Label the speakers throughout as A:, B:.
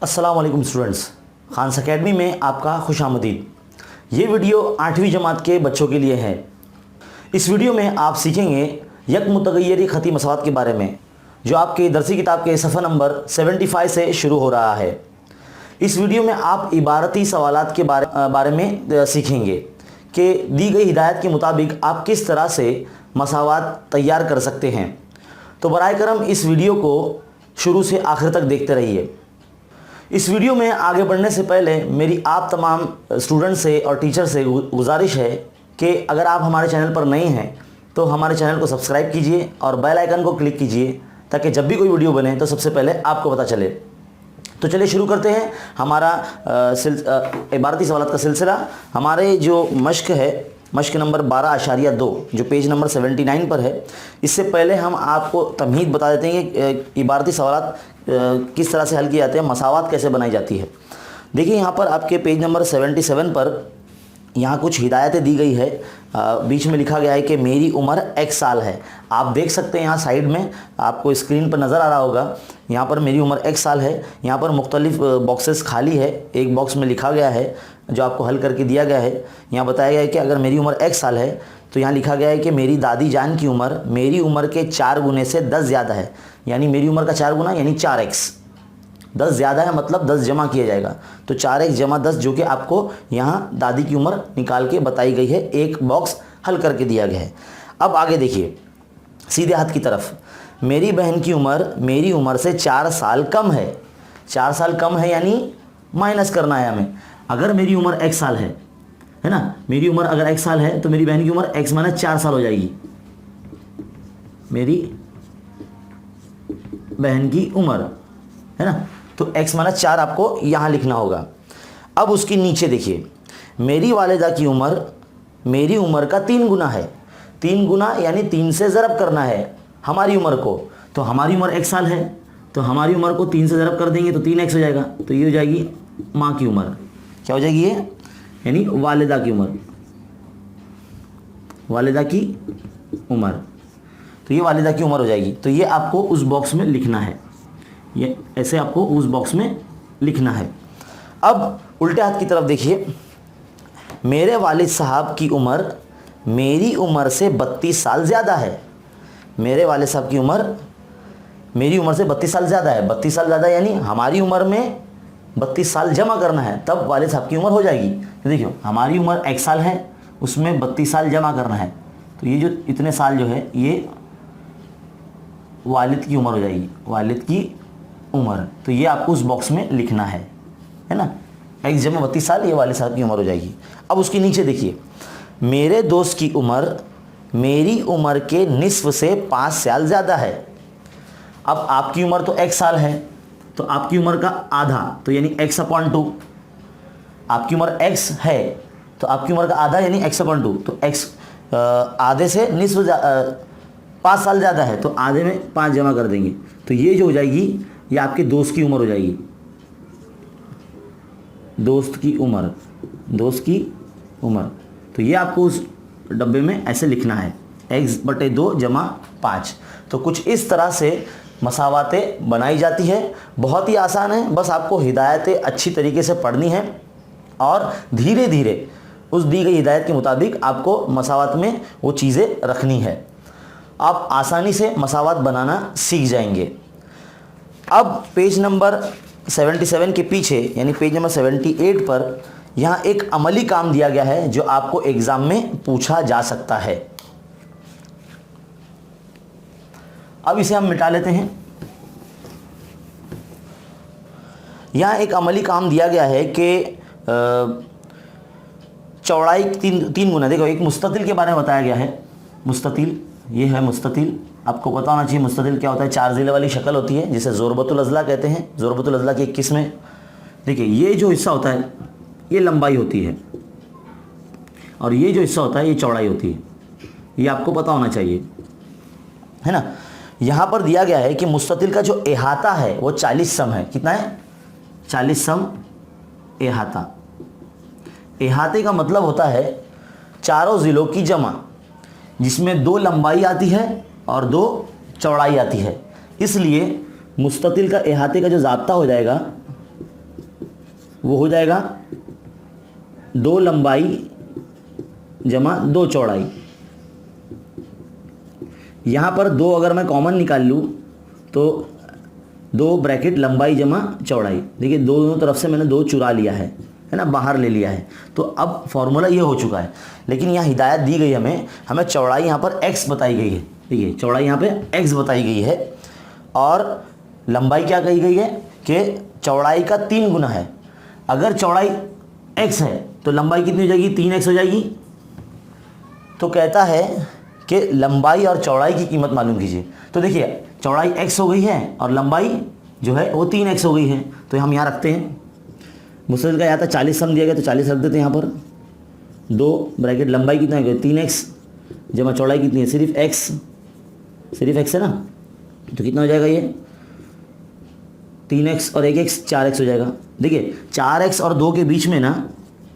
A: अस्सलाम वालेकुम students, Khans academy में आपका खुशामदीद। ये वीडियो 8वीं जमात के बच्चों के लिए है। इस वीडियो में आप सीखेंगे यक मुतगय्यरी ख़ती मसावात के बारे में, जो आपके दरसी किताब के सफ़ा नंबर 75 से शुरू हो रहा है। इस वीडियो में आप इबारती सवालात के बारे में सीखेंगे कि दी गई हिदायत के मुताबिक आप किस तरह से मसावात तैयार कर सकते हैं। तो बराए करम इस वीडियो को शुरू से आखिर तक देखते रहिए। इस वीडियो में आगे बढ़ने से पहले मेरी आप तमाम स्टूडेंट से और टीचर से गुजारिश है कि अगर आप हमारे चैनल पर नए हैं तो हमारे चैनल को सब्सक्राइब कीजिए और बेल आइकन को क्लिक कीजिए, ताकि जब भी कोई वीडियो बने तो सबसे पहले आपको पता चले। तो चलिए शुरू करते हैं हमारा इबारती सवालात का सिलसिला। हमारे जो मश्क है, मश्क नंबर 12.2 जो पेज नंबर 79 पर है, इससे पहले हम आपको तमहीद बता देते हैं कि इबारती सवालात किस तरह से हल किए जाते हैं, मसावात कैसे बनाई जाती है। देखिए यहाँ पर आपके पेज नंबर 77 पर यहाँ कुछ हिदायतें दी गई है। बीच में लिखा गया है कि मेरी उम्र x साल है। आप देख सकते हैं यहाँ साइड में आपको स्क्रीन पर नज़र आ रहा होगा, यहाँ पर मेरी उम्र x साल है। यहाँ पर मुख्तलिफ बॉक्सेस खाली है, एक बॉक्स में लिखा गया है जो आपको हल करके दिया गया है। यहाँ बताया गया है कि अगर मेरी उम्र x साल है तो यहाँ लिखा गया है कि मेरी दादी जान की उम्र मेरी उम्र के 4 गुने से 10 ज़्यादा है। यानी मेरी उम्र का 4 गुना यानी 4x। 10 ज़्यादा है मतलब 10 जमा किया जाएगा, तो 4x जमा 10 जो कि आपको यहाँ दादी की उम्र निकाल के बताई गई है, एक बॉक्स हल करके दिया गया है। अब आगे देखिए सीधे हाथ की तरफ, मेरी बहन की उम्र मेरी उम्र से 4 साल कम है। 4 साल कम है यानी माइनस करना है हमें। अगर मेरी उम्र x साल है ना, मेरी उम्र अगर x साल है तो मेरी बहन की उम्र x माइनस 4 साल हो जाएगी। मेरी बहन की उम्र है ना, तो x माइनस 4 आपको यहाँ लिखना होगा। अब उसके नीचे देखिए, मेरी वालिदा की उम्र मेरी उम्र का 3 गुना है। 3 गुना यानी 3 से ज़रब करना है हमारी उम्र को। तो हमारी उम्र x साल है तो हमारी उम्र को 3 से ज़रब कर देंगे तो 3x हो जाएगा। तो ये हो जाएगी माँ की उम्र। क्या हो जाएगी ये? यानी वालिदा की उम्र, वालिदा की उम्र। तो ये वालिदा की उम्र हो जाएगी। तो ये आपको उस बॉक्स में लिखना है, ये ऐसे आपको उस बॉक्स में लिखना है। अब उल्टे हाथ की तरफ देखिए, मेरे वालिद साहब की उम्र मेरी उम्र से 32 साल ज़्यादा है। मेरे वालिद साहब की उम्र मेरी उम्र से 32 साल ज़्यादा है। 32 साल ज़्यादा यानी हमारी उम्र में 32 साल जमा करना है, तब वालिद साहब की उम्र हो जाएगी। तो देखियो हमारी उम्र x साल है, उसमें 32 साल जमा करना है, तो ये जो इतने साल जो है ये वालिद की उम्र हो जाएगी, वालिद की उम्र। तो ये आपको उस बॉक्स में लिखना है ना, x जमा 32 साल, ये वालिद साहब की उम्र हो जाएगी। अब उसके नीचे देखिए, मेरे दोस्त की उम्र मेरी उम्र के निस्फ से 5 साल ज़्यादा है। अब आपकी उम्र तो x साल है तो आपकी उम्र का आधा, तो यानी x/2। आपकी उम्र x है तो आपकी उम्र का आधा यानी x/2। तो x आधे से निस्फ 5 साल ज़्यादा है तो आधे में 5 जमा कर देंगे, तो ये जो हो जाएगी ये आपके दोस्त की उम्र हो जाएगी। दोस्त की उम्र, दोस्त की उम्र। तो ये आपको उस डब्बे में ऐसे लिखना है, x/2 जमा 5। तो कुछ इस तरह से मसावातें बनाई जाती है। बहुत ही आसान है, बस आपको हिदायतें अच्छी तरीके से पढ़नी है और धीरे धीरे उस दी गई हिदायत के मुताबिक आपको मसावात में वो चीज़ें रखनी है। आप आसानी से मसावात बनाना सीख जाएंगे। अब पेज नंबर 77 के पीछे यानी पेज नंबर 78 पर यहाँ एक अमली काम दिया गया है जो आपको एग्ज़ाम में पूछा जा सकता है। अब इसे हम मिटा लेते हैं। यहाँ एक अमली काम दिया गया है कि चौड़ाई 3 गुना। देखो एक मुस्ततिल के बारे में बताया गया है। मुस्ततिल, ये है मुस्ततिल। आपको पता होना चाहिए मुस्ततिल क्या होता है। 4 ज़िले वाली शक्ल होती है जिसे ज़ोरबतुल अज़ला कहते हैं। ज़ोरबतुल अज़ला की एक किस्म है। देखिए ये जो हिस्सा होता है ये लंबाई होती है और ये जो हिस्सा होता है ये चौड़ाई होती है। ये आपको पता होना चाहिए, है ना। यहाँ पर दिया गया है कि मुस्ततिल का जो अहाता है वो 40 सम है। कितना है? 40 सम अहाता। अहाते का मतलब होता है चारों ज़िलों की जमा, जिसमें 2 लंबाई आती है और 2 चौड़ाई आती है। इसलिए मुस्ततिल का अहाते का जो ज़ाब्ता हो जाएगा वो हो जाएगा 2 लंबाई जमा 2 चौड़ाई। यहाँ पर 2 अगर मैं कॉमन निकाल लूँ तो 2 ब्रैकेट लंबाई जमा चौड़ाई, देखिए दोनों तरफ से मैंने 2 चुरा लिया है ना, बाहर ले लिया है। तो अब फॉर्मूला ये हो चुका है, लेकिन यहाँ हिदायत दी गई हमें चौड़ाई यहाँ पर x बताई गई है। देखिए चौड़ाई यहाँ पे x बताई गई है और लंबाई क्या कही गई है कि चौड़ाई का 3 गुना है। अगर चौड़ाई x है तो लंबाई कितनी हो जाएगी, 3x हो जाएगी। तो कहता है कि लंबाई और चौड़ाई की कीमत मालूम कीजिए। तो देखिए चौड़ाई x हो गई है और लंबाई जो है वो 3x हो गई है। तो हम यहाँ रखते हैं, मुस्तकिल का यहाँ था 40 सम दिया गया तो 40 रख देते हैं यहाँ पर। 2 ब्रैकेट लंबाई कितना है 3x जमा चौड़ाई कितनी है, सिर्फ x है ना, तो कितना हो जाएगा ये 3x और 1x 4x हो जाएगा। देखिए 4x और 2 के बीच में ना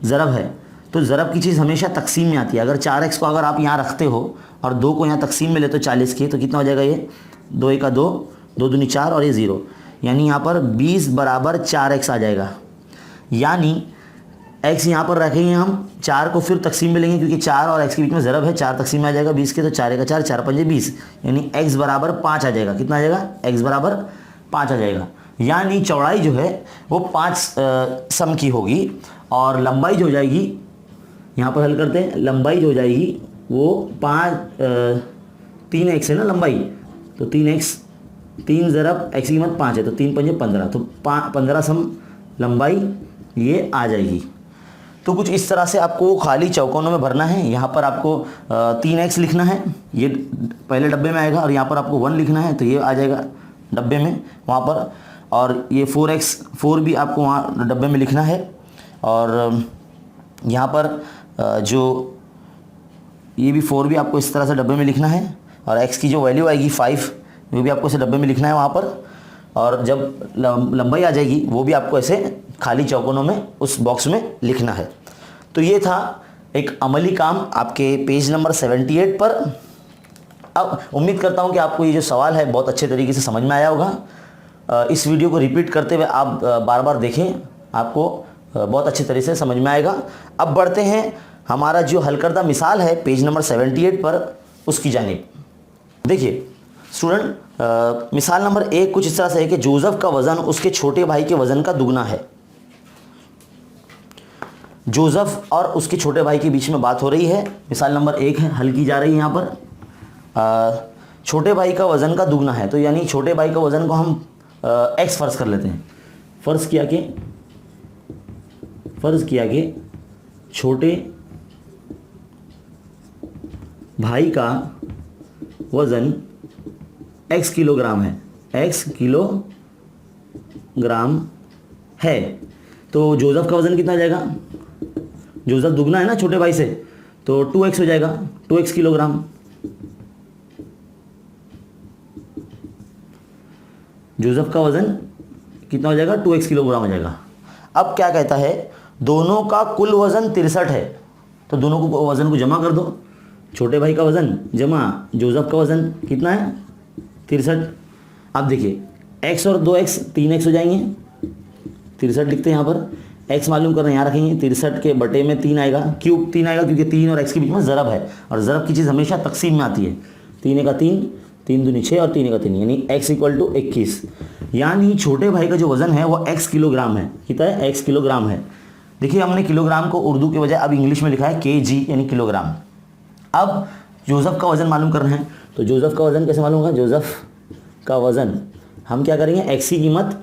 A: ज़रब है, तो ज़रब की चीज़ हमेशा तकसीम में आती है। अगर 4x को अगर आप यहाँ रखते हो और 2 को यहाँ तकसीम में ले तो 40 की, तो कितना हो जाएगा ये 2 1 2, 2 दूनी 4 और ये 0, यानी यहाँ पर 20 बराबर 4x आ जाएगा। यानी x यहाँ पर रखेंगे हम, 4 को फिर तकसीम में लेंगे क्योंकि 4 और x के बीच में ज़रब है, 4 तकसीम में आ जाएगा 20 के, तो 4 1 4, 4 5 20, यानी x बराबर 5 आ जाएगा। कितना आ जाएगा, x बराबर 5 आ जाएगा। यानी चौड़ाई जो है वो 5 सम की होगी और लंबाई जो हो जाएगी, यहाँ पर हल करते हैं, लंबाई जो हो जाएगी वो 3x है ना लंबाई, तो 3x 3 ज़रब x की कीमत 5 है, तो 3 5 15, तो 15 सम लंबाई ये आ जाएगी। तो कुछ इस तरह से आपको खाली चौकोनों में भरना है। यहाँ पर आपको 3x लिखना है, ये पहले डब्बे में आएगा, और यहाँ पर आपको 1 लिखना है तो ये आ जाएगा डब्बे में वहाँ पर, और ये 4 भी आपको वहाँ डब्बे में लिखना है। और यहाँ पर जो ये भी 4 भी आपको इस तरह से डब्बे में लिखना है, और x की जो वैल्यू आएगी 5 वो भी आपको इसे डब्बे में लिखना है वहाँ पर। और जब लंबाई आ जाएगी वो भी आपको ऐसे खाली चौकोनों में उस बॉक्स में लिखना है। तो ये था एक अमली काम आपके पेज नंबर 78 पर। अब उम्मीद करता हूँ कि आपको ये जो सवाल है बहुत अच्छे तरीके से समझ में आया होगा। इस वीडियो को रिपीट करते हुए आप बार बार देखें, आपको बहुत अच्छे तरीके से समझ में आएगा। अब बढ़ते हैं हमारा जो हल करदा मिसाल है पेज नंबर 78 पर, उसकी जानिब। देखिए स्टूडेंट, मिसाल नंबर 1 कुछ इस तरह से है कि जोसेफ का वज़न उसके छोटे भाई के वज़न का दुगना है। जोसेफ और उसके छोटे भाई के बीच में बात हो रही है। मिसाल नंबर 1 है, हल की जा रही है यहाँ पर। छोटे भाई का वज़न का दुगना है, तो यानी छोटे भाई का वज़न को हम x फ़र्ज़ कर लेते हैं। फ़र्ज़ किया कि छोटे भाई का वज़न x किलोग्राम है, x किलोग्राम है। तो जोसेफ का वज़न कितना आ जाएगा, जोसेफ दुगना है ना छोटे भाई से, तो 2x हो जाएगा, 2x किलोग्राम। जोसेफ का वज़न कितना हो जाएगा, 2x किलोग्राम हो जाएगा। अब क्या कहता है, दोनों का कुल वज़न 63 है, तो दोनों को वज़न को जमा कर दो। छोटे भाई का वज़न जमा जोसेफ का वज़न कितना है, 63। अब देखिए x और 2x 3x हो जाएंगे, 63 लिखते हैं यहाँ पर। x मालूम करना, यहाँ रखेंगे, 63 के बटे में 3 आएगा, क्यूब 3 आएगा क्योंकि 3 और x के बीच में ज़रब है, और ज़रब की चीज़ हमेशा तकसीम में आती है। 3 का 3, 3 दूनी 6 और 3 का 3, यानी x = 21। यानी छोटे भाई का जो वज़न है वो x किलोग्राम है। कितना है, x किलोग्राम है। देखिए हमने किलोग्राम को उर्दू के बजाय अब इंग्लिश में लिखा है kg यानी किलोग्राम। अब जोसेफ का वज़न मालूम करना है, तो जोसेफ का वज़न कैसे मालूम होगा, जोसेफ का वज़न हम क्या करेंगे, x की कीमत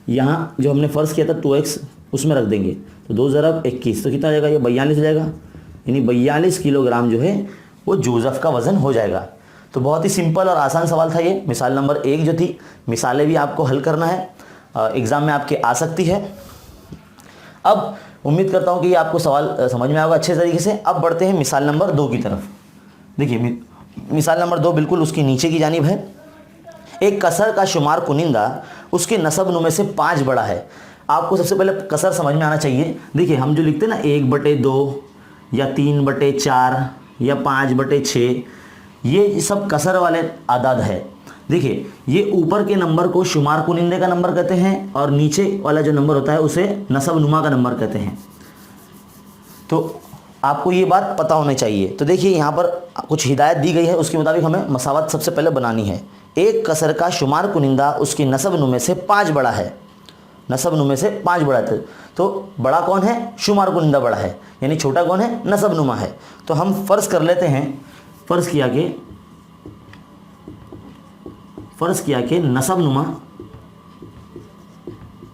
A: यहाँ जो हमने फ़र्ज़ किया था 2x उसमें रख देंगे, तो 2 ज़रब 21, तो कितना आ जाएगा, ये 42 हो जाएगा। यानी 42 किलोग्राम जो है वो जोसेफ का वज़न हो जाएगा। तो बहुत ही सिंपल और आसान सवाल था ये। मिसाल नंबर 1 जो थी, मिसालें भी आपको हल करना है, एग्ज़ाम में आपके आ सकती है। अब उम्मीद करता हूँ कि ये आपको सवाल समझ में आएगा अच्छे तरीके से। अब बढ़ते हैं मिसाल नंबर 2 की तरफ। देखिए मिसाल नंबर 2 बिल्कुल उसकी नीचे की जानिब है। एक कसर का शुमार कुनिंदा उसके नसब नुमे से 5 बड़ा है। आपको सबसे पहले कसर समझ में आना चाहिए। देखिए हम जो लिखते हैं ना 1/2 या 3/4 या 5/6, ये सब कसर वाले आदाद है। देखिए ये ऊपर के नंबर को शुमार कुनिंदे का नंबर कहते हैं और नीचे वाला जो नंबर होता है उसे नसब नुमा का नंबर कहते हैं। तो आपको ये बात पता होनी चाहिए। तो देखिए यहाँ पर कुछ हिदायत दी गई है, उसके मुताबिक हमें मसावत सबसे पहले बनानी है। एक कसर का शुमार कुनिंदा उसकी नसब नुमे से 5 बड़ा है, नसब नुमे से 5 बड़ा है। तो बड़ा कौन है? शुमार कुनिंदा बड़ा है, यानी छोटा कौन है? नसब नुमा है। तो हम फ़र्ज़ कर लेते हैं, फ़र्ज़ किया कि नसब नुमा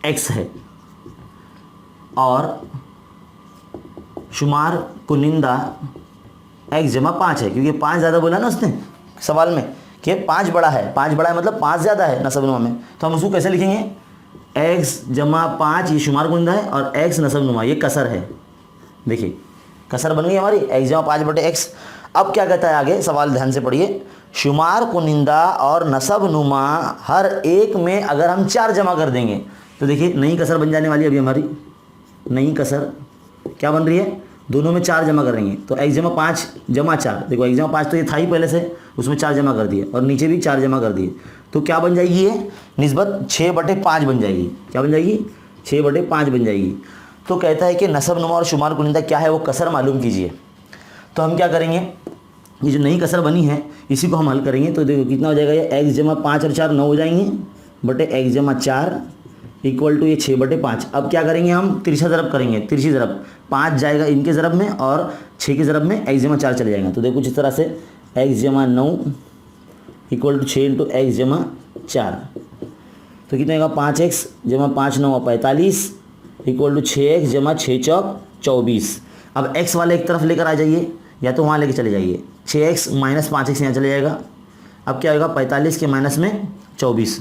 A: x है और शुमार कुनिंदा x जमा 5 है, क्योंकि 5 ज़्यादा बोला ना उसने सवाल में कि 5 बड़ा है, 5 बड़ा है मतलब 5 ज़्यादा है नसब नुमा में। तो हम उसको कैसे लिखेंगे? x जमा 5 ये शुमार कुनिंदा है और x नसब नुमा, ये कसर है। देखिए कसर बन गई हमारी, x जमा 5 बटे x। अब क्या कहता है आगे, सवाल ध्यान से पढ़िए। शुमार कुनिंदा और नसब नुमा हर एक में अगर हम 4 जमा कर देंगे तो देखिए नई कसर बन जाने वाली है। अभी हमारी नई कसर क्या बन रही है? दोनों में 4 जमा करेंगे तो x जमा 5 जमा 4, देखो x जमा 5 तो ये था ही पहले से, उसमें 4 जमा कर दिए और नीचे भी 4 जमा कर दिए। तो क्या बन जाएगी? ये निस्बत 6 बटे 5 बन जाएगी। क्या बन जाएगी? 6 बटे 5 बन जाएगी। तो कहता है कि नसब नुमा और शुमार कुनिंदा क्या है वो कसर मालूम कीजिए। तो हम क्या करेंगे, ये जो नई कसर बनी है इसी को हम हल करेंगे। तो देखो कितना हो जाएगा, ये x जमा 5 और 4 9 हो जाएंगे बटे x जमा 4 इक्वल टू ये 6 बटे 5। अब क्या करेंगे, हम तिरछा ज़रब करेंगे, तिरछी ज़रब 5 जाएगा इनके ज़रब में और 6 के ज़रब में x जमा 4 चले जाएगा। तो देखो कुछ इस तरह से x जमा 9 इक्वल टू 6 इंटू x जमा 4, तो कितना होगा 5x जमा 5 9 45 इक्वल टू 6x जमा 6 चौक 24। अब x वाले एक तरफ लेकर आ जाइए या तो वहाँ लेके चले जाइए, 6x माइनस 5x यहाँ चले जाएगा। अब क्या होगा 45 के माइनस में 24,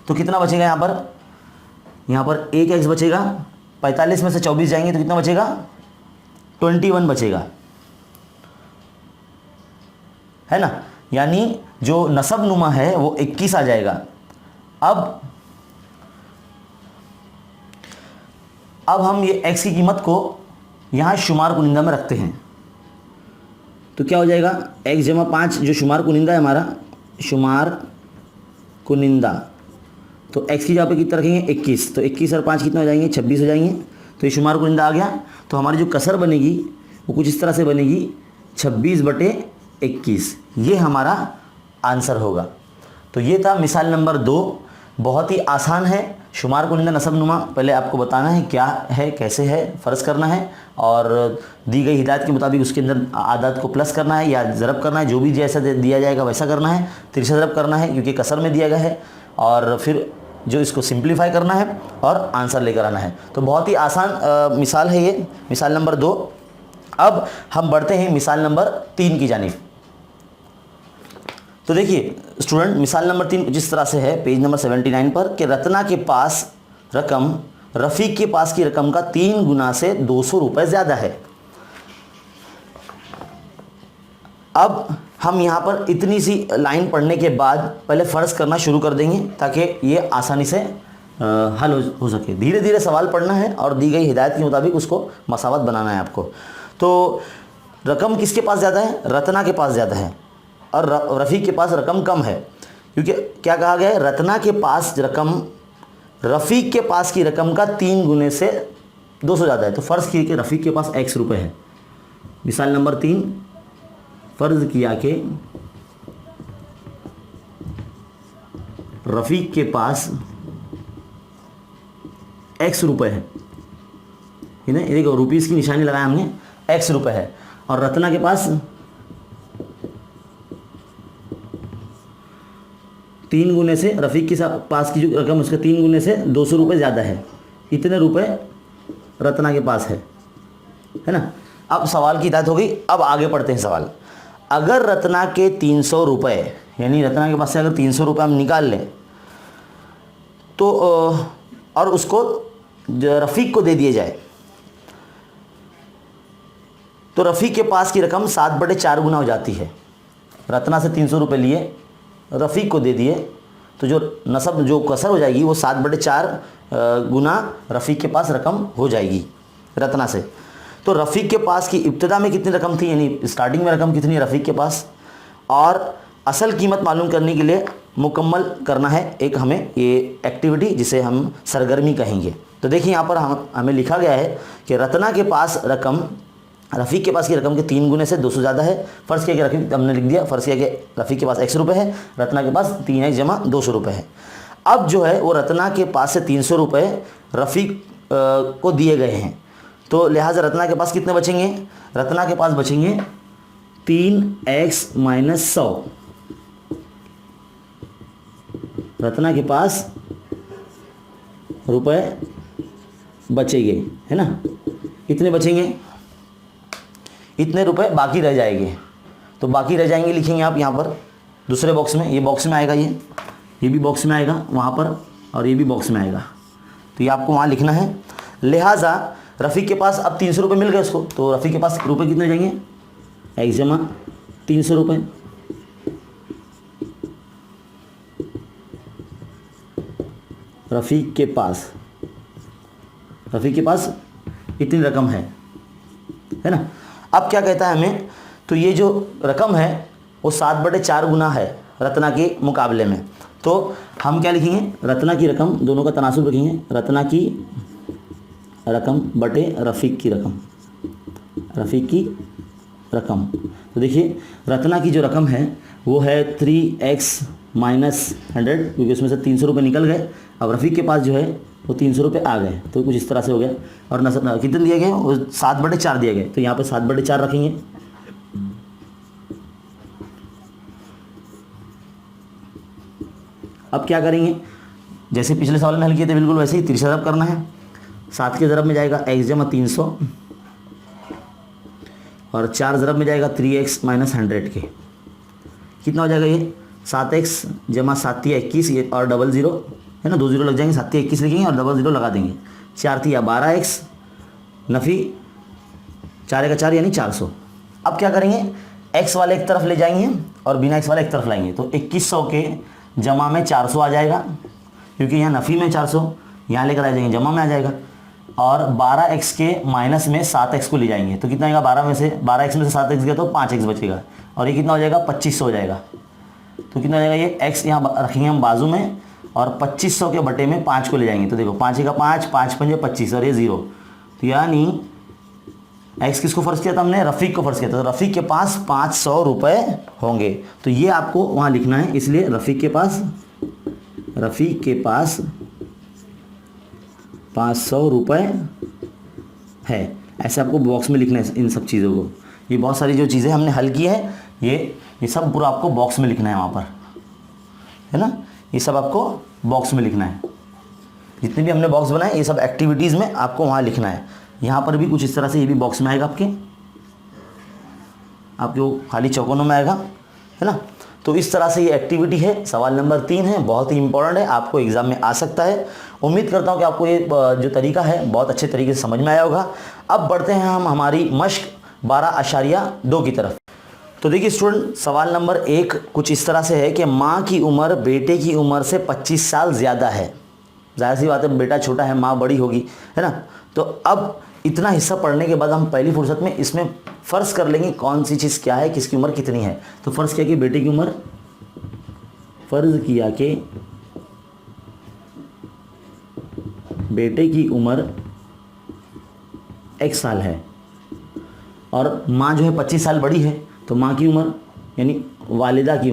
A: तो कितना बचेगा यहाँ पर 1x बचेगा। 45 में से 24 जाएंगे तो कितना बचेगा? 21 बचेगा, है ना। यानी जो नसब नुमा है वो 21 आ जाएगा। अब हम ये x की कीमत को यहाँ शुमार कुनिंदा में रखते हैं तो क्या हो जाएगा, x जमा 5 जो शुमार कुनिंदा है हमारा, शुमार कुनिंदा, तो x की जगह पे कितना रखेंगे 21, तो 21 और 5 कितना हो जाएंगे 26 हो जाएंगे। तो ये शुमार कुनिंदा आ गया। तो हमारी जो कसर बनेगी वो कुछ इस तरह से बनेगी 26 बटे 21, ये हमारा आंसर होगा। तो ये था मिसाल नंबर 2, बहुत ही आसान है। शुमार कुनिंदा नसब नुमा पहले आपको बताना है क्या है, कैसे है, फ़र्ज़ करना है और दी गई हिदायत के मुताबिक उसके अंदर आदात को प्लस करना है या ज़रब करना है, जो भी जैसा दिया जाएगा वैसा करना है। तिरछा ज़रब करना है क्योंकि कसर में दिया गया है, और फिर जो इसको सिंप्लीफाई करना है और आंसर लेकर आना है। तो बहुत ही आसान मिसाल है ये, मिसाल नंबर 2। अब हम बढ़ते हैं मिसाल नंबर 3 की जानिब। तो देखिए स्टूडेंट, मिसाल नंबर 3 जिस तरह से है पेज नंबर 79 पर कि रत्ना के पास रकम रफ़ीक के पास की रकम का 3 गुना से 200 रुपये ज़्यादा है। अब हम यहाँ पर इतनी सी लाइन पढ़ने के बाद पहले फ़र्ज़ करना शुरू कर देंगे ताकि ये आसानी से हल हो सके। धीरे धीरे सवाल पढ़ना है और दी गई हिदायत के मुताबिक उसको मसावत बनाना है आपको। तो रकम किसके पास ज़्यादा है? रत्ना के पास ज़्यादा है और रफ़ीक के पास रकम कम है, क्योंकि क्या कहा गया है, रत्ना के पास रकम रफ़ीक के पास की रकम का 3 गुने से 200 ज़्यादा है। तो फ़र्ज़ किया कि रफ़ीक के पास x रुपये है। मिसाल नंबर 3, फ़र्ज़ किया कि रफ़ीक के पास x रुपये है, ये देखो रुपीज़ की निशानी लगाया हमने, x रुपये है, और रत्ना के पास 3 गुने से, रफ़ीक के पास की जो रकम उसके 3 गुने से 200 रुपये ज़्यादा है। इतने रुपए रत्ना के पास है ना। अब सवाल की हिदायत हो गई। अब आगे पढ़ते हैं सवाल। अगर रत्ना के 300 रुपये, यानी रत्ना के पास से अगर 300 रुपये हम निकाल लें तो और उसको रफ़ीक को दे दिए जाए तो रफ़ीक के पास की रकम 7/4 गुना हो जाती है। रत्ना से 300 रुपये लिए, रफ़ीक को दे दिए, तो जो नसब जो कसर हो जाएगी वो 7/4 गुना रफ़ीक के पास रकम हो जाएगी रत्ना से। तो रफ़ीक के पास की इब्तिदा में कितनी रकम थी, यानी स्टार्टिंग में रकम कितनी है रफ़ीक के पास, और असल कीमत मालूम करने के लिए मुकम्मल करना है एक हमें ये एक्टिविटी, जिसे हम सरगर्मी कहेंगे। तो देखिए यहाँ पर हमें लिखा गया है कि रत्ना के पास रकम, रफ़ीक के पास की रकम के 3 गुने से 200 ज़्यादा है। फ़र्ज़ किया कि रफ़ीक, हमने लिख दिया, फ़र्ज़ किया कि रफ़ीक के पास x रुपये है, रत्ना के पास 3x जमा 200 रुपये है। अब जो है वो रत्ना के पास से 300 रुपये रफ़ीक को दिए गए हैं, तो लिहाजा रत्ना के पास कितने बचेंगे? रत्ना के पास बचेंगे 3x माइनस 100। रत्ना के पास रुपए बचेंगे, है ना, इतने बचेंगे, इतने रुपए बाकी रह जाएंगे। तो बाकी रह जाएंगे लिखेंगे आप यहाँ पर दूसरे बॉक्स में, ये बॉक्स में आएगा, ये भी बॉक्स में आएगा वहाँ पर, और ये भी बॉक्स में आएगा, तो ये आपको वहाँ लिखना है। लिहाजा रफ़ीक के पास अब 300 रुपये मिल गए उसको, तो रफ़ीक के पास रुपए कितने जाएंगे? x जमा 300 रुपये। रफ़ीक के पास इतनी रकम है ना। अब क्या कहता है हमें, तो ये जो रकम है वो 7/4 गुना है रत्ना के मुकाबले में। तो हम क्या लिखेंगे? रत्ना की रकम, दोनों का तनासुब रखेंगे, रत्ना की रकम बटे रफ़ीक की रकम, रफ़ीक की रकम। तो देखिए रत्ना की जो रकम है वो है 3x माइनस 100, क्योंकि उसमें से 300 रुपये निकल गए। अब रफ़ीक के पास जो है वो 300 रुपये आ गए, तो कुछ इस तरह से हो गया। और कितने दिए गए? वो 7/4 दिए गए, तो यहाँ पे 7/4 रखेंगे। अब क्या करेंगे? जैसे पिछले सवाल में हल किए थे बिल्कुल वैसे ही 30 ज़रब करना है। 7 के ज़रब में जाएगा x जमा 300, और 4 ज़रब में जाएगा 3x माइनस 100 के। कितना हो जाएगा ये? 7x जमा 7 21, ये और डबल ज़ीरो है ना, 2 ज़ीरो लग जाएंगे, 7 21 लिखेंगे और डबल ज़ीरो लगा देंगे। 4 3 12x, नफ़ी 4 का 4 यानी 400। अब क्या करेंगे? x वाले एक तरफ ले जाएंगे और बिना x वाले एक तरफ लाएंगे, तो 2100 के जमा में 400 आ जाएगा, क्योंकि यहाँ नफ़ी में 400, यहाँ लेकर आ जाएंगे जमा में आ जाएगा। और 12x के माइनस में 7x को ले जाएंगे, तो कितना आएगा? 12x में से 7x गया तो 5x बचेगा, और ये कितना हो जाएगा? 2500 हो जाएगा। तो कितना हो जाएगा? ये x यहाँ रखेंगे हम बाजू में, और 2500 के बटे में 5 को ले जाएंगे, तो देखो 5 का 5, 5 5 25, और ये 0। तो यानी x किसको फ़र्ज़ किया था हमने? रफ़ीक को फ़र्ज़ किया था, तो रफ़ीक के पास 500 रुपये होंगे। तो ये आपको वहाँ लिखना है, इसलिए रफ़ीक के पास 500 रुपये है। ऐसे आपको बॉक्स में लिखना है इन सब चीज़ों को। ये बहुत सारी जो चीज़ें हमने हल की है, ये सब पूरा आपको बॉक्स में लिखना है वहाँ पर, है ना। ये सब आपको बॉक्स में लिखना है, जितने भी हमने बॉक्स बनाए ये सब एक्टिविटीज़ में आपको वहाँ लिखना है। यहाँ पर भी कुछ इस तरह से ये भी बॉक्स में आएगा आपके वो खाली चौकोनों में आएगा, है ना। तो इस तरह से ये एक्टिविटी है। सवाल नंबर 3 है, बहुत ही इंपॉर्टेंट है, आपको एग्ज़ाम में आ सकता है। उम्मीद करता हूँ कि आपको ये जो तरीका है बहुत अच्छे तरीके से समझ में आया होगा। अब बढ़ते हैं हम हमारी मश्क 12.2 की तरफ। तो देखिए स्टूडेंट, सवाल नंबर 1 कुछ इस तरह से है कि माँ की उम्र बेटे की उम्र से 25 साल ज़्यादा है। जाहिर सी बात है, बेटा छोटा है, माँ बड़ी होगी, है ना। तो अब इतना हिस्सा पढ़ने के बाद हम पहली फुर्सत में इसमें फ़र्ज़ कर लेंगे कौन सी चीज़ क्या है, किसकी उम्र कितनी है। तो फ़र्ज़ किया कि बेटे की उम्र, फ़र्ज़ किया कि बेटे की उम्र x साल है, और माँ जो है 25 साल बड़ी है, तो माँ की उम्र यानी वालिदा की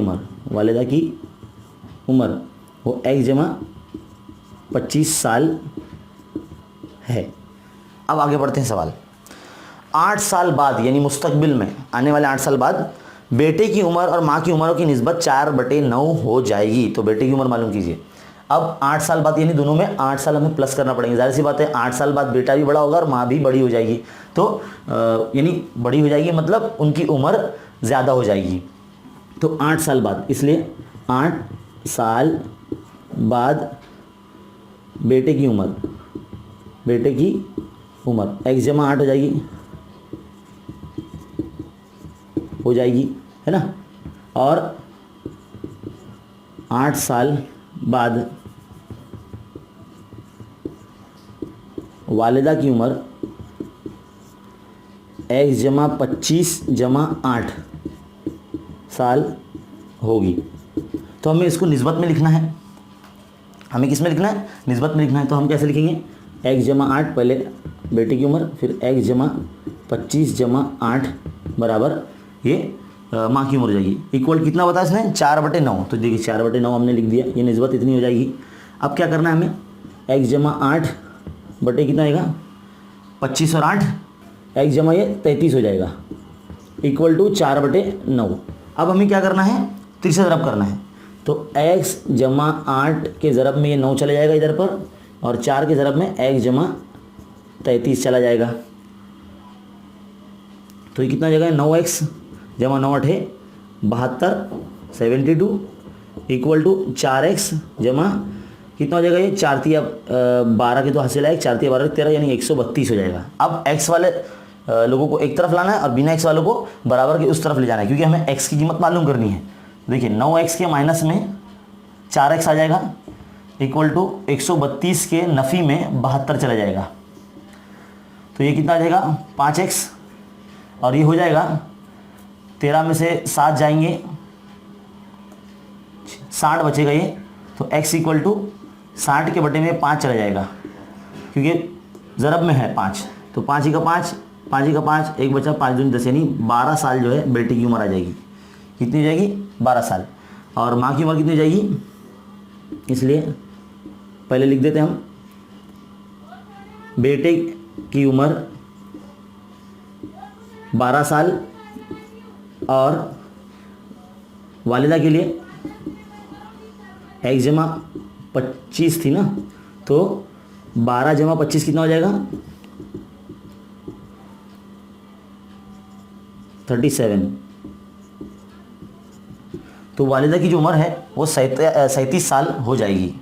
A: उम्र वो x जमा 25 साल है। अब आगे बढ़ते हैं सवाल। 8 साल बाद यानी मुस्तकबिल में आने वाले 8 साल बाद बेटे की उम्र और माँ की उम्रों की निस्बत 4/9 हो जाएगी। तो बेटे की उम्र मालूम कीजिए। अब 8 साल बाद यानी दोनों में 8 साल हमें प्लस करना पड़ेंगे। जाहिर सी बात है 8 साल बाद बेटा भी बड़ा होगा और माँ भी बड़ी हो जाएगी। तो यानी बड़ी हो जाएगी मतलब उनकी उम्र ज़्यादा हो जाएगी। तो 8 साल बाद, इसलिए 8 साल बाद बेटे की उम्र x जमा 8 हो जाएगी, है ना। और 8 साल बाद वालिदा की उम्र x जमा 25 जमा 8 साल होगी। तो हमें इसको निस्बत में लिखना है। हमें किस में लिखना है? निस्बत में लिखना है। तो हम कैसे लिखेंगे? x जमा 8, पहले बेटे की उम्र, फिर x जमा 25 जमा 8 बराबर ये माँ की उम्र हो जाएगी। इक्वल कितना बताया इसने? 4/9। तो देखिए 4/9 हमने लिख दिया, ये निस्बत इतनी हो जाएगी। अब क्या करना है हमें? x जमा 8 बटे कितना आएगा? 25 और 8, x जमा ये 33 हो जाएगा, इक्वल टू 4/9। अब हमें क्या करना है? 3 से ज़रब करना है। तो x जमा 8 के ज़रब में ये 9 चला जाएगा इधर पर, और 4 के ज़रब में x जमा 33 चला जाएगा। तो ये कितना हो जाएगा? 9x जमा 9 8 72, 72 इक्वल टू 4x जमा कितना हो जाएगा? ये 4 तिया 12 के तो हासिल आएगा, 4 तिया 12 13 यानी 132 हो जाएगा। अब x वाले लोगों को एक तरफ लाना है और बिना x वालों को बराबर के उस तरफ ले जाना है, क्योंकि हमें x की कीमत मालूम करनी है। देखिए 9x के माइनस में 4x आ जाएगा, इक्वल टू 132 के नफ़ी में 72 चला जाएगा। तो ये कितना आ जाएगा? 5x, और ये हो जाएगा 13 में से 7 जाएंगे, 60 बचेगा ये। तो x इक्वल टू 60 के बटे में 5 चला जाएगा, क्योंकि ज़रब में है 5। तो 5 ही का 5, 5 ही का 5, एक बचा 5 दूनी 10, यानी 12 साल जो है बेटी की उम्र आ जाएगी। कितनी हो जाएगी? 12 साल। और माँ की उम्र कितनी हो जाएगी? इसलिए पहले लिख देते हैं हम, बेटे की उम्र 12 साल, और वालिदा के लिए x जमा 25 थी ना, तो 12 जमा 25 कितना हो जाएगा? 37। तो वालिदा की जो उम्र है वो 37 साल हो जाएगी।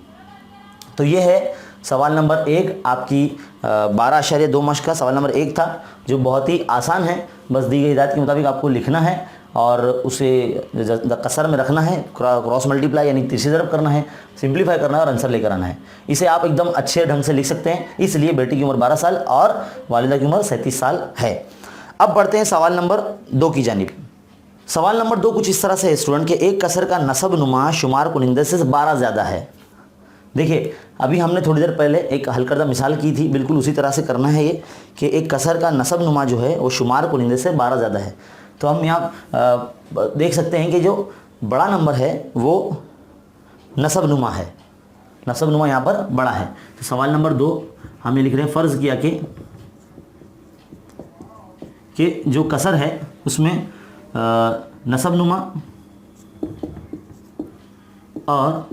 A: तो ये है सवाल नंबर 1 आपकी 12.2 मार्क्स का सवाल नंबर 1 था, जो बहुत ही आसान है। बस दी गई हिदायत के मुताबिक आपको लिखना है और उसे कसर में रखना है, क्रॉस मल्टीप्लाई यानी तीसरी ज़रब करना है, सिंप्लीफाई करना है और आंसर लेकर आना है। इसे आप एकदम अच्छे ढंग से लिख सकते हैं। इसलिए बेटी की उम्र 12 साल और वालिदा की उम्र 37 साल है। अब बढ़ते हैं सवाल नंबर 2 की जानिब। सवाल नंबर 2 कुछ इस तरह से है स्टूडेंट, के एक कसर का नसब नुमा शुमार कुनिंदे से 12 ज़्यादा है। देखिए अभी हमने थोड़ी देर पहले एक हल करदा मिसाल की थी, बिल्कुल उसी तरह से करना है ये, कि एक कसर का नसब नुमा जो है वो शुमार कुनिंदे से 12 ज़्यादा है। तो हम यहाँ देख सकते हैं कि जो बड़ा नंबर है वो नसब नुमा है, नसब नुमा यहाँ पर बड़ा है। तो सवाल नंबर 2 हम ये लिख रहे हैं, फ़र्ज़ किया कि जो कसर है उसमें नसब नुमा और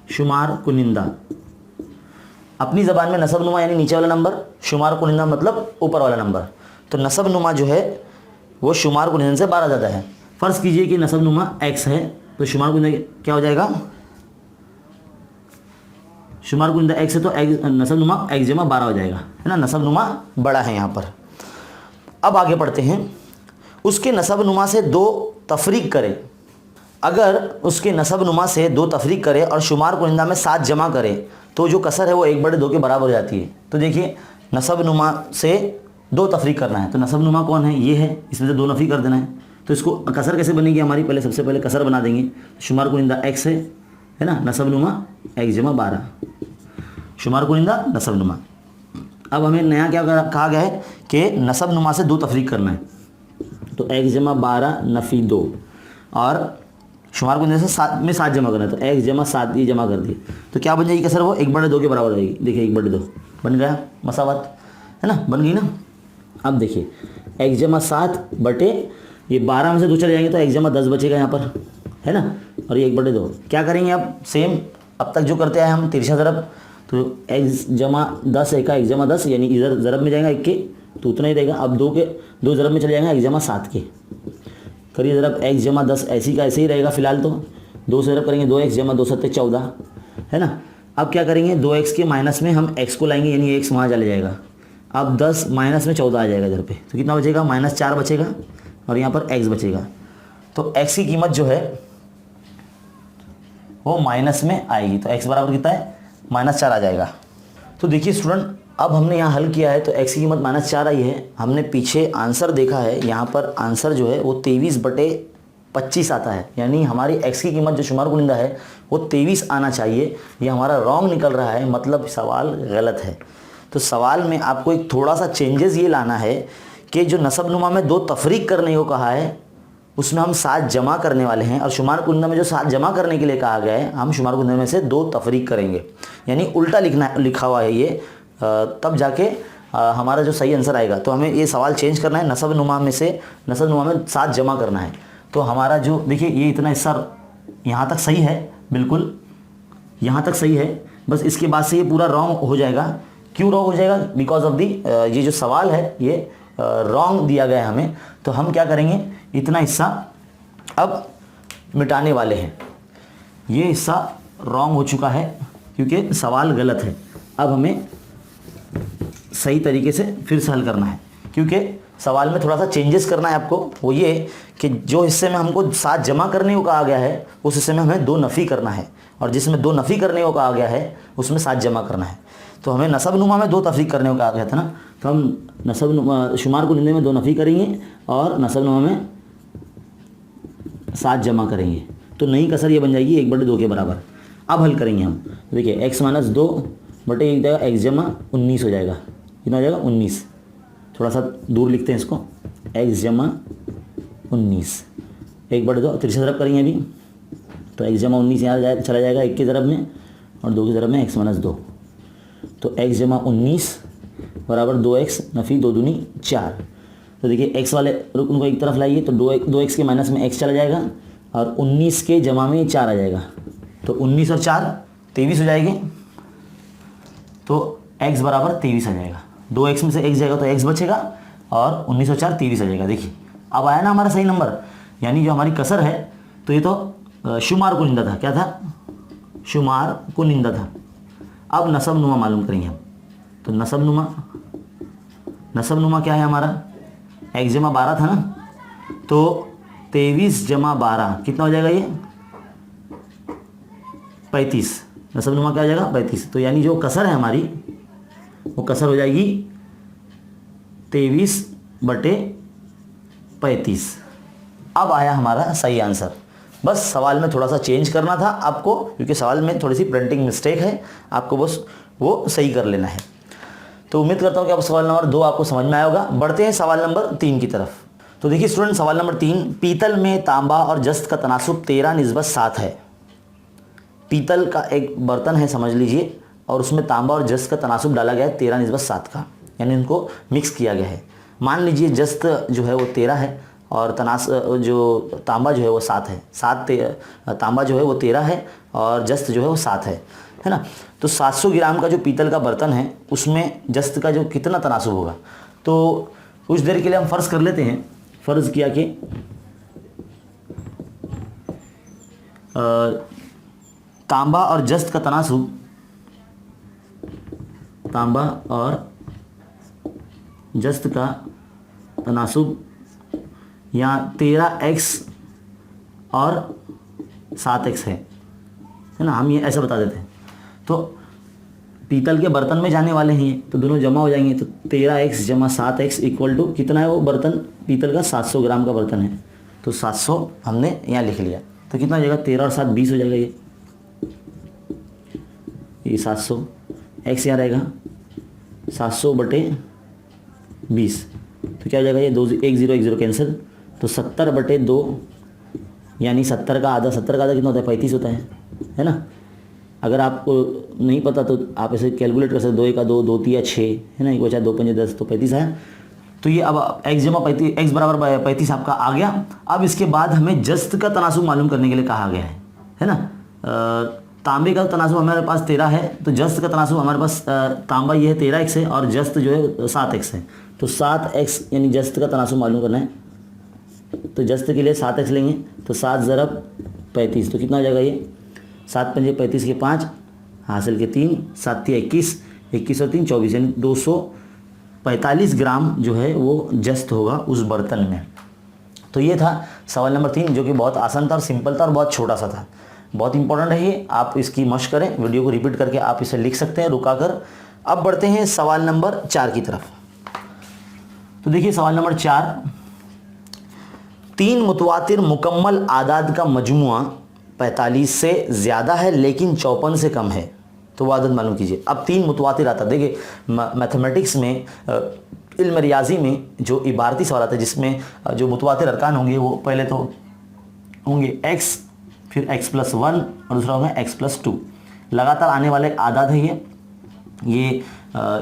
A: शुमार कुनिंदा, अपनी ज़बान में नसब नुमा यानी नीचे वाला नंबर, शुमार कुनिंदा मतलब ऊपर वाला नंबर। तो नसब नुमा जो है वो शुमार कुनिंदा से 12 ज़्यादा है। फ़र्ज़ कीजिए कि नसब नुमा x है, तो शुमार कुनिंदा क्या हो जाएगा? शुमार कुनिंदा x है तो नसब नुमा x जमा 12 हो जाएगा, है ना। नसब नुमा बड़ा है यहाँ पर। अब आगे पढ़ते हैं। उसके नसब नुमा से 2 तफरीक करें। अगर उसके नसब नुमा से 2 तफरीक करे और शुमार कुनिंदा में 7 जमा करे तो जो कसर है वो 1/2 के बराबर हो जाती है। तो देखिए नसब नुमा से 2 तफरीक करना है, तो नसब नुमा कौन है? ये है, इसमें से 2 नफ़ी कर देना है। तो इसको कसर कैसे बनेगी हमारी? पहले सबसे पहले कसर बना देंगे। शुमार कुनिंदा x है ना, नसब नुमा x जमा 12, शुमार कुनिंदा नसब नुमा। अब हमें नया क्या कहा गया है कि नसब नुमा से 2 तफरीक करना है। तो x जमा 12 नफ़ी 2 और शुमार कुनिंदा से 7 में 7 जमा करना है, तो x जमा 7 ये जमा कर दिए। तो क्या बन जाएगी कसर? वो 1/2 के बराबर रहेगी। देखिए 1/2 बन गया, मसावत है ना, बन गई ना। अब देखिए x जमा 7 बटे ये 12 में से 2 चले जाएंगे तो x जमा 10 बचेगा यहाँ पर, है ना। और ये 1/2 क्या करेंगे अब? सेम अब तक जो करते आए हम तिरछा ज़रब, तो x जमा 10 एक का x जमा 10 यानी इधर ज़रब में जाएगा 1 के, तो उतना ही रहेगा। अब 2 के 2 ज़रब में चले जाएंगे x जमा 7 के, करिए ज़रब x जमा 10 ऐसी का ऐसे ही रहेगा फ़िलहाल। तो 2 से ज़रब करेंगे 2x जमा 2 7 14, है ना। अब क्या करेंगे? 2x के माइनस में हम x को लाएंगे यानी x वहाँ चले जाएगा। अब 10 माइनस में 14 आ जाएगा इधर पे, तो कितना बचेगा? -4 बचेगा और यहाँ पर x बचेगा। तो x की कीमत जो है वो माइनस में आएगी, तो x बराबर कितना है? -4 आ जाएगा। तो देखिए स्टूडेंट अब हमने यहाँ हल किया है तो x की कीमत -4 आई है। हमने पीछे आंसर देखा है, यहाँ पर आंसर जो है वो 23/25 25 आता है, यानी हमारी x की कीमत जो शुमार कुनिंदा है वो 23 आना चाहिए। ये हमारा रॉन्ग निकल रहा है, मतलब सवाल गलत है। तो सवाल में आपको एक थोड़ा सा चेंजेस ये लाना है कि जो नसबनुमा में 2 तफरीक करने को कहा है उसमें हम 7 जमा करने वाले हैं, और शुमार कुनिंदा में जो 7 जमा करने के लिए कहा गया है हम शुमार कुनिंदा में से 2 तफरीक करेंगे, यानी उल्टा लिखा हुआ है ये, तब जाके हमारा जो सही आंसर आएगा। तो हमें ये सवाल चेंज करना है, नसबनुमा में 7 जमा करना है। तो हमारा जो देखिए ये इतना हिस्सा यहाँ तक सही है, बिल्कुल यहाँ तक सही है, बस इसके बाद से ये पूरा रॉन्ग हो जाएगा। क्यों रॉन्ग हो जाएगा? बिकॉज ऑफ दी ये जो सवाल है ये रॉन्ग दिया गया है हमें। तो हम क्या करेंगे, इतना हिस्सा अब मिटाने वाले हैं। ये हिस्सा रॉन्ग हो चुका है क्योंकि सवाल गलत है। अब हमें सही तरीके से फिर से हल करना है, क्योंकि सवाल में थोड़ा सा चेंजेस करना है आपको। वो ये कि जो हिस्से में हमको 7 जमा करने को कहा गया है उस हिस्से में हमें 2 नफ़ी करना है, और जिसमें 2 नफ़ी करने को कहा गया है उसमें 7 जमा करना है। तो हमें नसबनुमा में 2 तफरीक करने को कहा गया था ना, तो हम शुमार कुनिंदे में 2 नफ़ी करेंगे और नसबनुमा में 7 जमा करेंगे। तो नई कसर ये बन जाएगी 1/2 के बराबर। अब हल करेंगे हम, देखिए x - 2 बटे 1 जाएगा, x जमा 19 हो जाएगा। कितना हो जाएगा? 19। थोड़ा सा दूर लिखते हैं इसको, x जमा 19, 1/2 तिरछे तरफ करेंगे अभी, तो x जमा 19 यहाँ चला जाएगा 1 की तरफ में और 2 की तरफ में, x - 2। तो x जमा 19 बराबर 2x नफ़ी 2 दूनी 4। तो देखिए x वाले रुकन को एक तरफ लाइए तो 2x के माइनस में x चला जाएगा और 19 के जमा में 4 आ जाएगा। तो 19 और 4 23 हो जाएंगे, तो x बराबर 23 आ जाएगा। 2x में से x जाएगा तो x बचेगा और 19 और 4 23 आ जाएगा। देखिए अब आया ना हमारा सही नंबर, यानी जो हमारी कसर है तो ये तो शुमार कुनिंदा था। क्या था? शुमार कुनिंदा था। अब नसबनुमा मालूम करेंगे हम। तो नसबनुमा क्या है हमारा? x जमा 12 था ना, तो 23 जमा 12 कितना हो जाएगा? ये 35। नसबनुमा क्या हो जाएगा? 35। तो यानी जो कसर है हमारी वो कसर हो जाएगी 23/35। अब आया हमारा सही आंसर। बस सवाल में थोड़ा सा चेंज करना था आपको, क्योंकि सवाल में थोड़ी सी प्रिंटिंग मिस्टेक है, आपको बस वो सही कर लेना है। तो उम्मीद करता हूँ कि अब सवाल नंबर 2 आपको समझ में आया होगा। बढ़ते हैं सवाल नंबर 3 की तरफ। तो देखिए स्टूडेंट, सवाल नंबर 3, पीतल में तांबा और जस्त का तनासुब 13:7 है। पीतल का एक बर्तन है समझ लीजिए, और उसमें तांबा और जस्त का तनासुब डाला गया है 13:7 का, यानी इनको मिक्स किया गया है। मान लीजिए जस्त जो है वो 13 है और जो तांबा जो है वो 7 है। तांबा जो है वो 13 है और जस्त जो है वो 7 है ना। तो 700 ग्राम का जो पीतल का बर्तन है उसमें जस्त का जो कितना तनासुब होगा। तो कुछ देर के लिए हम फ़र्ज़ कर लेते हैं। फ़र्ज़ किया कि तांबा और जस्त का तनासुब, तांबा और जस्त का तनासुब यहाँ 13x और 7x है ना। हम ये ऐसा बता देते हैं। तो पीतल के बर्तन में जाने वाले हैं तो दोनों जमा हो जाएंगे। तो 13x जमा 7x इक्वल टू कितना है? वो बर्तन पीतल का 700 ग्राम का बर्तन है, तो 700 हमने यहाँ लिख लिया। तो कितना हो जाएगा? 13 और 7 20 हो जाएगा। ये 700 x यहाँ रहेगा 700/20, तो क्या हो जाएगा? ये 2 1 0 1 0 कैंसिल, तो 70/2 यानी 70 का आधा कितना होता है? 35 होता है ना। अगर आपको नहीं पता तो आप ऐसे कैलकुलेट कर सकते, 2 1 2 2 3 6 है ना, 1 बचा 2 5 10, तो 35 आया। तो ये अब x जमा 35, x बराबर 35 आपका आ गया। अब इसके बाद हमें जस्त का तनासुब मालूम करने के लिए कहा गया है ना। तांबे का तनासुब हमारे पास 13 है, तो जस्त का तनासुब हमारे पास तांबा ये है 13x है और जस्त जो है 7x है। तो 7x यानी जस्त का तनासुब मालूम करना है, तो जस्त के लिए 7x लेंगे, तो 7 ज़रब 35, तो कितना हो जाएगा? ये 7 पंजे 35 के 5 हासिल के 3 7 3 21 21 और 3 24, यानी 245 ग्राम जो है वो जस्त होगा उस बर्तन में। तो ये था सवाल नंबर 3, जो कि बहुत आसान था और सिंपल था और बहुत छोटा सा था। बहुत इंपॉर्टेंट है ये, आप इसकी मशक करें, वीडियो को रिपीट करके आप इसे लिख सकते हैं रुका कर। अब बढ़ते हैं सवाल नंबर 4 की तरफ। तो देखिए सवाल नंबर 4, तीन मुतवातिर मुकम्मल आदाद का मजमुआ 45 से ज़्यादा है लेकिन 54 से कम है, तो वो आदत मालूम कीजिए। अब तीन मुतवातिर आता है, देखिए मैथमेटिक्स में इल्म रियाजी में जो इबारती सवाल आता है जिसमें जो मुतवातिर अरकान होंगे वो पहले तो होंगे x, फिर x+1 और दूसरा होगा x+2। लगातार आने वाले आदाद है ये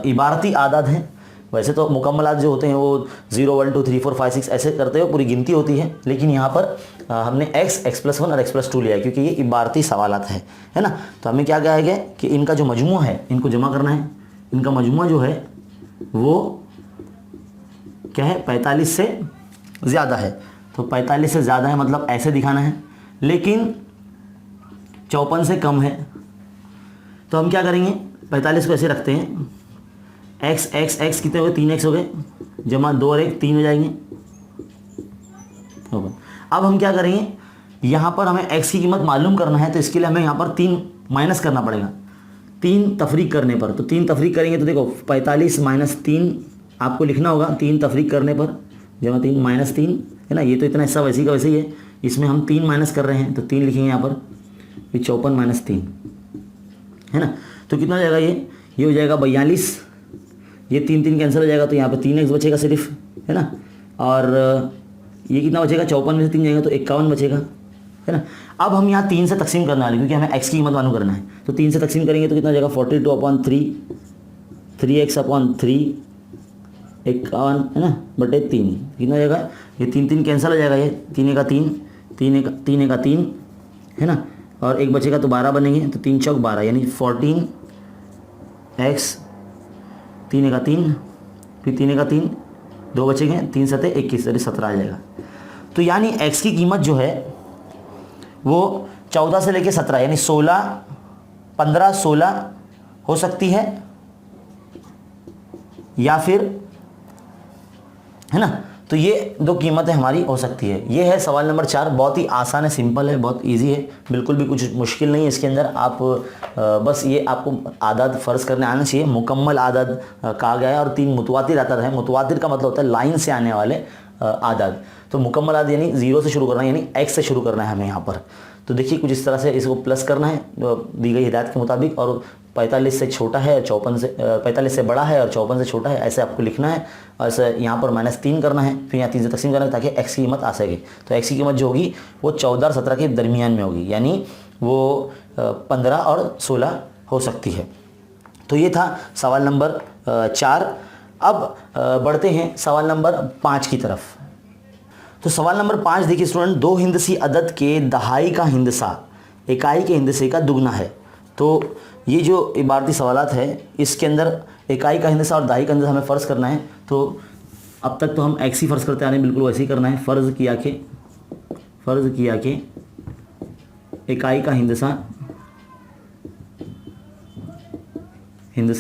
A: इबारती आदाद हैं। वैसे तो मुकम्मल आदाद जो होते हैं वो 0 1 2 3 4 5 6 ऐसे करते हुए पूरी गिनती होती है, लेकिन यहाँ पर हमने x, x+1 और x+2 लिया है क्योंकि ये इबारती सवालात है ना। तो हमें क्या कहा गया कि इनका जो मजमूआ है इनको जमा करना है। इनका मजमूआ जो है वो क्या है, 45 से ज़्यादा है। तो 45 से ज़्यादा है मतलब ऐसे दिखाना है, लेकिन 54 से कम है। तो हम क्या करेंगे, 45 को ऐसे रखते हैं, x x x कितने हो गए, 3x हो गए, जमा 2 और 1 3 हो जाएंगे। अब हम क्या करेंगे, यहाँ पर हमें x की कीमत मालूम करना है, तो इसके लिए हमें यहाँ पर 3 माइनस करना पड़ेगा 3 तफरीक करने पर। तो 3 तफरीक करेंगे तो देखो 45 - 3 आपको लिखना होगा, 3 तफरीक करने पर जमा 3 - 3 है ना। ये तो इतना हिस्सा वैसे का वैसे ही है, इसमें हम 3 माइनस कर रहे हैं तो 3 लिखेंगे यहाँ पर, फिर 54 - 3 है ना। तो कितना हो जाएगा, ये हो जाएगा 42। ये 3 3 कैंसिल हो जाएगा तो यहाँ पे 3x बचेगा सिर्फ, है ना। और ये कितना बचेगा, 54 में से 3 जाएगा तो 51 बचेगा, है ना। अब हम यहाँ 3 से तकसीम करने वाले क्योंकि हमें x की कीमत मालूम करना है। तो 3 से तकसीम करेंगे तो कितना हो जाएगा, 42/3 3x/3 51 है ना बटे 3 कितना हो जाएगा, ये 3 3 कैंसिल हो जाएगा, ये 3 का 3 3 का 3 है ना, और एक बचेगा तो 12 बनेंगे, तो 3 चौक 12 यानी 14x 3 का 3 फिर 3 का 3 2 बचेंगे, 3 7 21 यानी 17 आ जाएगा। तो यानी x की कीमत जो है वो 14 से लेके 17 यानी 15 16 हो सकती है या फिर, है ना। तो ये 2 कीमतें हमारी हो सकती है। ये है सवाल नंबर 4, बहुत ही आसान है, सिंपल है, बहुत इजी है, बिल्कुल भी कुछ मुश्किल नहीं है इसके अंदर। आप बस ये आपको आदाद फ़र्ज़ करने आना चाहिए। मुकम्मल आदाद कहा गया है और 3 मुतवातिर आदाद है। मुतवातिर का मतलब होता है लाइन से आने वाले आदाद। तो मुकम्मल आदाद यानी 0 से शुरू करना है, यानी x से शुरू करना है हमें यहाँ पर। तो देखिए कुछ इस तरह से इसको प्लस करना है दी गई हिदायत के मुताबिक, और 45 से छोटा है और 54 से 45 से बड़ा है और 54 से छोटा है, ऐसे आपको लिखना है। और ऐसे यहाँ पर -3 करना है, फिर यहाँ 3 से तकसीम करना है ताकि x की कीमत आ सके। तो x की कीमत जो होगी वो 14 और 17 के दरमियान में होगी, यानी वो 15 और 16 हो सकती है। तो ये था सवाल नंबर 4। अब बढ़ते हैं सवाल नंबर 5 की तरफ। तो सवाल नंबर 5 देखिए स्टूडेंट, 2 हिंदसी अदद के दहाई का हिंदसा इकाई के हिंदसे का दुगना है। तो ये जो इबारती सवालात है इसके अंदर इकाई का हिंदसा और दहाई का हिंदसा हमें फ़र्ज़ करना है। तो अब तक तो हम x ही फ़र्ज़ करते आ रहे हैं, बिल्कुल वैसे ही करना है। फ़र्ज़ किया कि इकाई का हिंदसा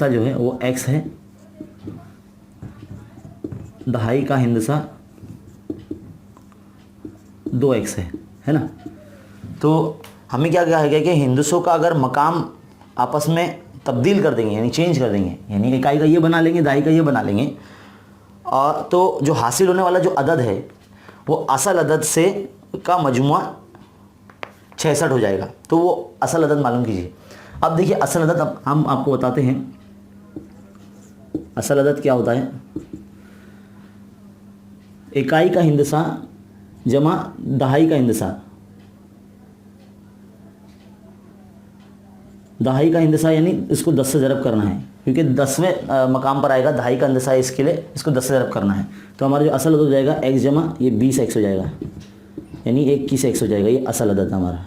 A: जो है वो x है, दहाई का हिंदसा 2x है ना। तो हमें क्या कहा गया कि हिंदसों का अगर मकाम आपस में तब्दील कर देंगे यानी चेंज कर देंगे, यानी इकाई का ये बना लेंगे, दहाई का ये बना लेंगे, और तो जो हासिल होने वाला जो अदद है वो असल अदद से का मजमुआ 66 हो जाएगा। तो वो असल अदद मालूम कीजिए। अब देखिए असल अदद अब हम आपको बताते हैं। असल अदद क्या होता है, इकाई का हिंदसा जमा दहाई का हिंदसा। दहाई का हिंदसा यानी इसको 10 से ज़रब करना है क्योंकि 10वें मकाम पर आएगा दहाई का हिंदसा है, इसके लिए इसको 10 से ज़रब करना है। तो हमारा जो असल अदद हो जाएगा x जमा ये 20x हो जाएगा, यानी 21x हो जाएगा। ये असल अदद हमारा।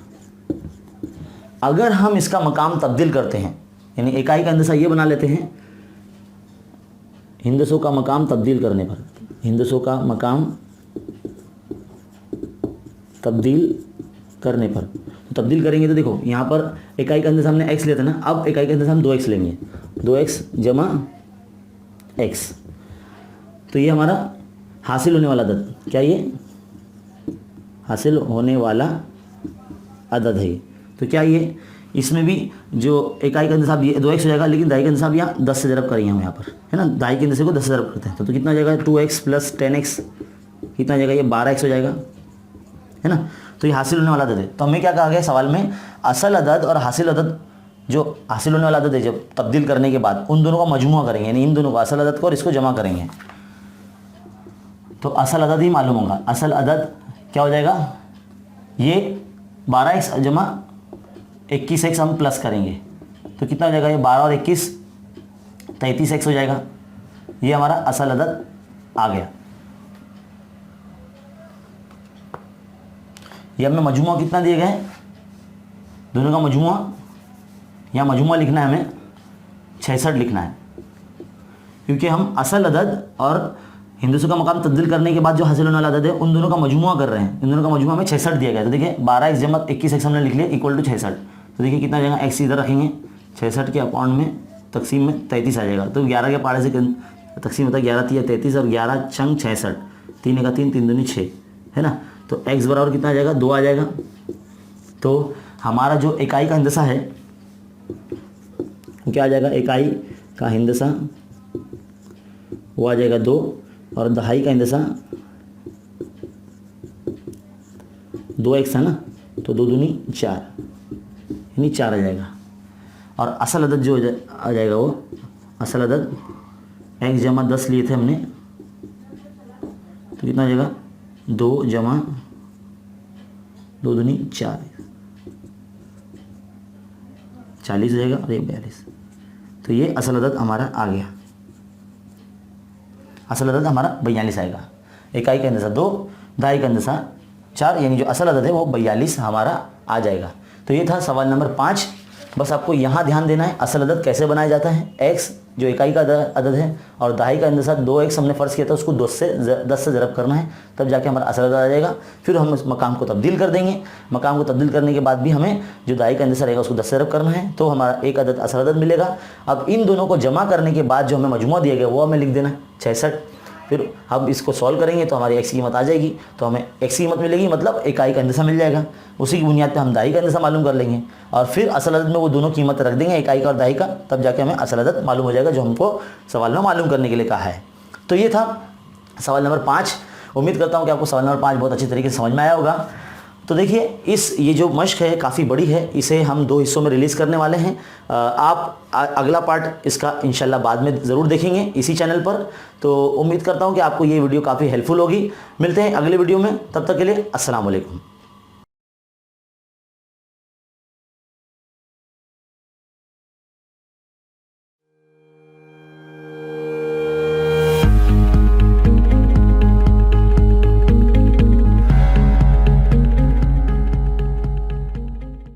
A: अगर हम इसका मकाम तब्दील करते हैं यानी इकाई का हिंदसा ये बना लेते हैं, हिंदसों का मकाम तब्दील करने पर, हिंदसों का मकाम तब्दील करने पर तो तब्दील करेंगे तो देखो यहाँ पर इकाई का हिंदसा हमने x लेते ना, अब इकाई का हिंदसा हम 2x लेंगे, 2x जमा x। तो ये हमारा हासिल होने वाला अदद, क्या ये हासिल होने वाला अदद है। तो क्या ये इसमें भी जो इकाई का हिंदसा 2x हो जाएगा, लेकिन दहाई का हिंदसा यहाँ 10 से ज़रब करेंगे हम यहाँ पर, है ना। दहाई के हिंदसे को 10 से ज़रब करते हैं तो कितना हो जाएगा 2x + 10x कितना हो जाएगा, ये 12x हो जाएगा, है ना। तो ये हासिल होने वाला अदद है। तो हमें क्या कहा गया सवाल में, असल अदद और हासिल अदद, जो हासिल होने वाला अदद है जब तब्दील करने के बाद उन दोनों का मजमुआ करेंगे, यानी इन दोनों को असल अदद को और इसको जमा करेंगे तो असल अदद ही मालूम होगा। असल अदद क्या हो जाएगा, ये 12x जमा 21x हम प्लस करेंगे तो कितना हो जाएगा, ये 12 और 21 33x हो जाएगा। ये हमारा असल अदद आ गया। ये हमें मजमुआ कितना दिए गए, दोनों का मजमुआ, या मजमुआ लिखना है हमें 66 लिखना है, क्योंकि हम असल अदद और हिंदुस्तान का मकाम तब्दील करने के बाद जो हासिल होने वाला अदद है उन दोनों का मजमुआ कर रहे हैं। इन दोनों का मजमुआ हमें 66 दिया गया। तो देखिए 12x जमा 21x हमने लिख लिया इक्वल टू 66। तो देखिए कितना जाएगा, x इधर रखेंगे, 66 के अकाउंट में तकसीम में 33 आ जाएगा। तो 11 के पाड़े से तकसीम होता है 11 3 33 और 11 छंग 66, 3 का 3 3 दूनी 6 है ना। तो x बराबर कितना आ जाएगा, 2 आ जाएगा। तो हमारा जो इकाई का हिंदसा है वो क्या आ जाएगा, इकाई का हिंदसा वो आ जाएगा 2 और दहाई का हिंदसा 2x है ना, तो 2 दूनी 4 यानी 4 आ जाएगा। और असल अदद जो आ जाएगा वो असल अदद x जमा 10 लिए थे हमने, तो कितना आ जाएगा, 2 जमा 2 दूनी 4 40 हो जाएगा और ये 42। तो ये असल अदद हमारा आ गया। असल अदद हमारा 42 आएगा। इकाई का हिंदसा 2, दहाई का हिंदसा 4, यानी जो असल अदद है वो 42 हमारा आ जाएगा। तो ये था सवाल नंबर 5। बस आपको यहाँ ध्यान देना है असल अदद कैसे बनाया जाता है। x जो इकाई का अदद है और दहाई का हिंदसा 2x हमने फ़र्ज़ किया था, उसको 10 से ज़रब करना है, तब जाके हमारा असल अदद आ जाएगा। फिर हम उस मकाम को तब्दील कर देंगे। मकाम को तब्दील करने के बाद भी हमें जो दहाई का हिंदसा रहेगा उसको 10 से ज़रब करना है, तो हमारा एक अदद असल अदद मिलेगा। अब इन दोनों को जमा करने के बाद जो हमें मजमुआ दिया गया वो हमें लिख देना है 66। फिर हम इसको सॉल्व करेंगे तो हमारी x की कीमत आ जाएगी। तो हमें x की कीमत मिलेगी, मतलब इकाई का हिंदसा मिल जाएगा। उसी की बुनियाद पे हम दहाई का हिंदसा मालूम कर लेंगे और फिर असल अदद में वो दोनों कीमत रख देंगे, इकाई का और दहाई का, तब जाके हमें असल अदद मालूम हो जाएगा जो हमको सवाल में मालूम करने के लिए कहा है। तो ये था सवाल नंबर 5। उम्मीद करता हूँ कि आपको सवाल नंबर 5 बहुत अच्छी तरीके से समझ में आया होगा। तो देखिए ये जो मश्क है काफ़ी बड़ी है, इसे हम 2 हिस्सों में रिलीज़ करने वाले हैं। आप अगला पार्ट इसका इंशाल्लाह बाद में ज़रूर देखेंगे इसी चैनल पर। तो उम्मीद करता हूं कि आपको ये वीडियो काफ़ी हेल्पफुल होगी। मिलते हैं अगले वीडियो में, तब तक के लिए अस्सलाम वालेकुम।